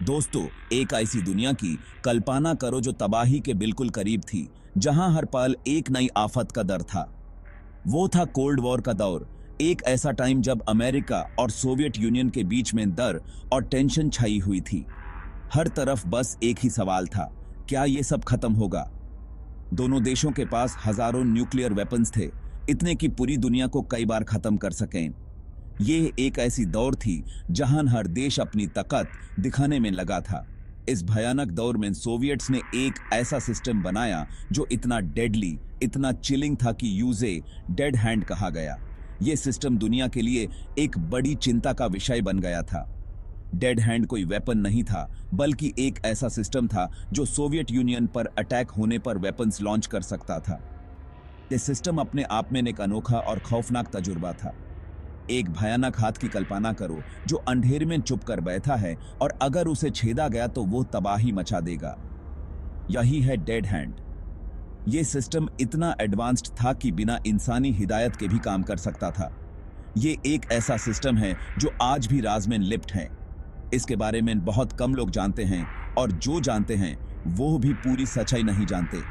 दोस्तों, एक ऐसी दुनिया की कल्पना करो जो तबाही के बिल्कुल करीब थी, जहां हर पल एक नई आफत का डर था। वो था कोल्ड वॉर का दौर, एक ऐसा टाइम जब अमेरिका और सोवियत यूनियन के बीच में डर और टेंशन छाई हुई थी। हर तरफ बस एक ही सवाल था, क्या ये सब खत्म होगा? दोनों देशों के पास हजारों न्यूक्लियर वेपन्स थे, इतने कि पूरी दुनिया को कई बार खत्म कर सकें। ये एक ऐसी दौर थी जहां हर देश अपनी ताकत दिखाने में लगा था। इस भयानक दौर में सोवियट्स ने एक ऐसा सिस्टम बनाया जो इतना डेडली, इतना चिलिंग था कि यूजे डेड हैंड कहा गया। ये सिस्टम दुनिया के लिए एक बड़ी चिंता का विषय बन गया था। डेड हैंड कोई वेपन नहीं था, बल्कि एक ऐसा सिस्टम था जो सोवियत यूनियन पर अटैक होने पर वेपन्स लॉन्च कर सकता था। ये सिस्टम अपने आप में एक अनोखा और खौफनाक तजुर्बा था। एक भयानक हाथ की कल्पना करो जो अंधेरे में चुप कर बैठा है और अगर उसे छेदा गया तो वो तबाही मचा देगा। यही है डेड हैंड। ये सिस्टम इतना एडवांस्ड था कि बिना इंसानी हिदायत के भी काम कर सकता था। ये एक ऐसा सिस्टम है जो आज भी राज में लिप्त है। इसके बारे में बहुत कम लोग जानते हैं और जो जानते हैं वो भी पूरी सच्चाई नहीं जानते।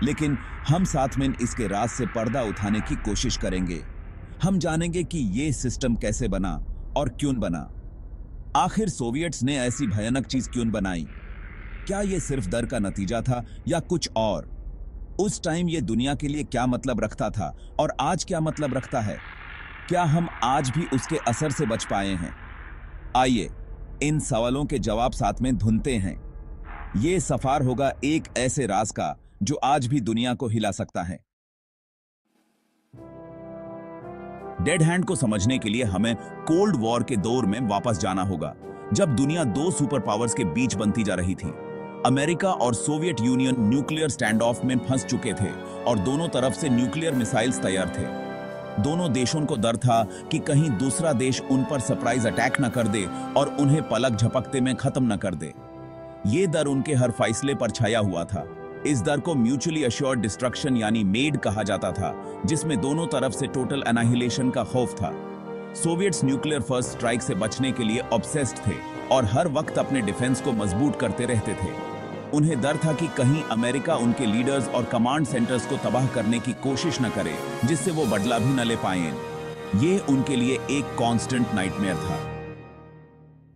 लेकिन हम साथ में इसके राज से पर्दा उठाने की कोशिश करेंगे। हम जानेंगे कि ये सिस्टम कैसे बना और क्यों बना। आखिर सोवियट्स ने ऐसी भयानक चीज क्यों बनाई? क्या ये सिर्फ डर का नतीजा था या कुछ और? उस टाइम ये दुनिया के लिए क्या मतलब रखता था और आज क्या मतलब रखता है? क्या हम आज भी उसके असर से बच पाए हैं? आइए इन सवालों के जवाब साथ में ढूंढते हैं। ये सफर होगा एक ऐसे राज का जो आज भी दुनिया को हिला सकता है। डेड हैंड को समझने के लिए हमें कोल्ड वॉर के दौर में वापस जाना होगा, जब दुनिया दो सुपर पावर्स के बीच बनती जा रही थी। अमेरिका और Soviet union nuclear stand of में फंस चुके थे और दोनों तरफ से न्यूक्लियर मिसाइल्स तैयार थे। दोनों देशों को डर था कि कहीं दूसरा देश उन पर सरप्राइज अटैक न कर दे और उन्हें पलक झपकते में खत्म न कर दे। ये डर उनके हर फैसले पर छाया हुआ था। इस डर को म्यूचुअली अश्योर्ड डिस्ट्रक्शन यानी मेड कहा जाता था, जिसमें दोनों तरफ से टोटल एनाहिलेशन का खौफ था। सोवियट्स न्यूक्लियर फर्स्ट स्ट्राइक से बचने के लिए ऑब्सेस्ड थे और हर वक्त अपने डिफेंस को मजबूत करते रहते थे। उन्हें डर था कि कहीं अमेरिका उनके लीडर्स और कमांड सेंटर्स को तबाह करने की कोशिश न करे, जिससे वो बदला भी न ले पाएं। ये उनके लिए एक कांस्टेंट नाइटमेयर था।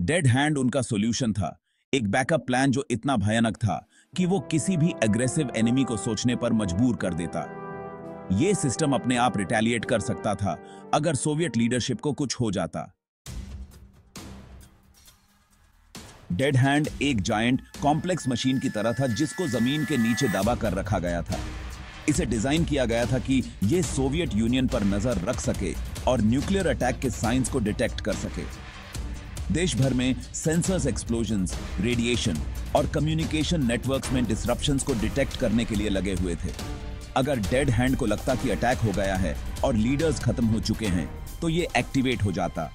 डेड हैंड उनका सॉल्यूशन था, एक बैकअप प्लान जो इतना भयानक था कि वो किसी भी एग्रेसिव एनिमी को सोचने पर मजबूर कर देता। ये सिस्टम अपने आप रिटेलिएट कर सकता था अगर सोवियत लीडरशिप को कुछ हो जाता। डेड हैंड एक जायंट कॉम्प्लेक्स मशीन की तरह था जिसको जमीन के नीचे दबा कर रखा गया था। इसे डिजाइन किया गया था कि यह सोवियत यूनियन पर नजर रख सके और न्यूक्लियर अटैक के साइंस को डिटेक्ट कर सके। देश भर में सेंसर्स, एक्सप्लोजन्स, रेडिएशन और कम्युनिकेशन नेटवर्क्स में डिसरप्शंस को डिटेक्ट करने के लिए लगे हुए थे। अगर डेड हैंड को लगता कि अटैक हो गया है और लीडर्स खत्म हो चुके हैं, तो ये एक्टिवेट हो जाता।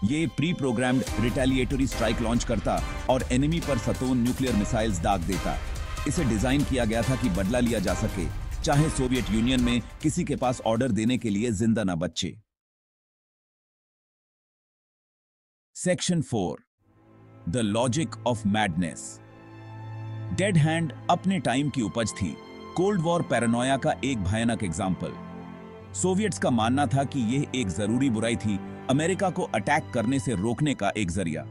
ये pre programmed retaliatory strike launch करता और एनिमी पर सतोन न्यूक्लियर मिसाइल्स दाग देता। इसे डिजाइन किया गया था कि बदला लिया जा सके, चाहे सोवियत यूनियन में किसी के पास ऑर्डर देने के लिए जिंदा न बचे। Section 4, the logic of madness. Dead hand अपने टाइम की उपज थी, कोल्ड वॉर पैरानोया का एक भयानक एग्जाम्पल। सोवियट्स का मानना था कि यह एक जरूरी बुराई थी, अमेरिका को अटैक करने से रोकने का एक जरिया।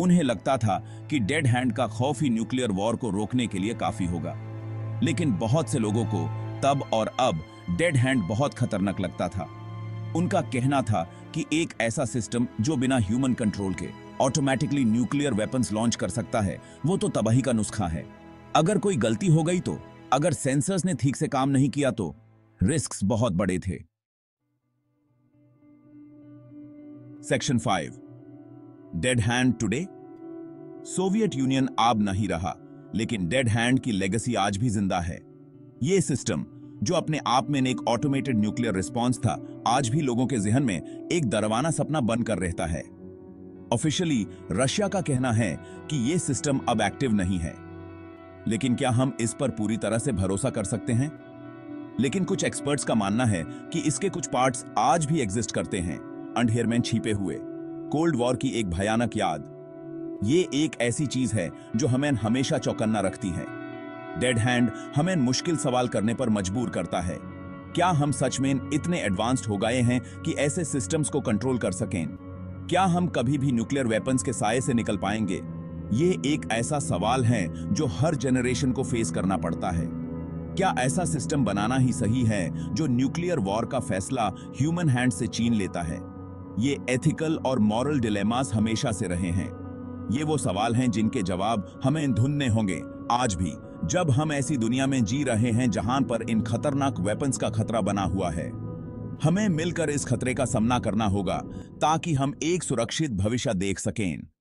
उन्हें लगता था कि डेड हैंड का खौफ ही न्यूक्लियर वॉर को रोकने के लिए काफी होगा। लेकिन बहुत से लोगों को तब और अब डेड हैंड बहुत खतरनाक लगता था। उनका कहना था कि एक ऐसा सिस्टम जो बिना ह्यूमन कंट्रोल के ऑटोमेटिकली न्यूक्लियर वेपन्स लॉन्च कर सकता है, वो तो तबाही का नुस्खा है। अगर कोई गलती हो गई तो, अगर सेंसर्स ने ठीक से काम नहीं किया तो रिस्क्स बहुत बड़े थे। Section 5, dead hand today. Soviet union अब नहीं रहा, लेकिन डेड हैंड की लेगेसी आज भी जिंदा है। यह सिस्टम जो अपने आप में एक ऑटोमेटेड न्यूक्लियर रिस्पॉन्स था, आज भी लोगों के जहन में एक डरावना सपना बनकर रहता है। ऑफिशियली रशिया का कहना है कि यह सिस्टम अब एक्टिव नहीं है, लेकिन क्या हम इस पर पूरी तरह से भरोसा कर सकते हैं? लेकिन कुछ एक्सपर्ट्स का मानना है कि इसके कुछ पार्ट्स आज भी एग्जिस्ट करते हैं, अंधेर में छिपे हुए, कोल्ड वॉर की एक भयानक याद। ये एक ऐसी चीज है जो हमें हमेशा चौकन्ना रखती है। डेड हैंड हमें मुश्किल सवाल करने पर मजबूर करता है। क्या हम सच में इतने एडवांस्ड हो गए हैं कि ऐसे सिस्टम्स को कंट्रोल कर सकें? क्या हम कभी भी न्यूक्लियर वेपन्स के साए से निकल पाएंगे? ये एक ऐसा सवाल है जो हर जनरेशन को फेस करना पड़ता है। क्या ऐसा सिस्टम बनाना ही सही है जो न्यूक्लियर वॉर का फैसला ह्यूमन हैंड से छीन लेता है? ये एथिकल और मॉरल डिलेमास हमेशा से रहे हैं। ये वो सवाल हैं जिनके जवाब हमें ढूंढने होंगे आज भी, जब हम ऐसी दुनिया में जी रहे हैं जहां पर इन खतरनाक वेपन्स का खतरा बना हुआ है। हमें मिलकर इस खतरे का सामना करना होगा ताकि हम एक सुरक्षित भविष्य देख सकें।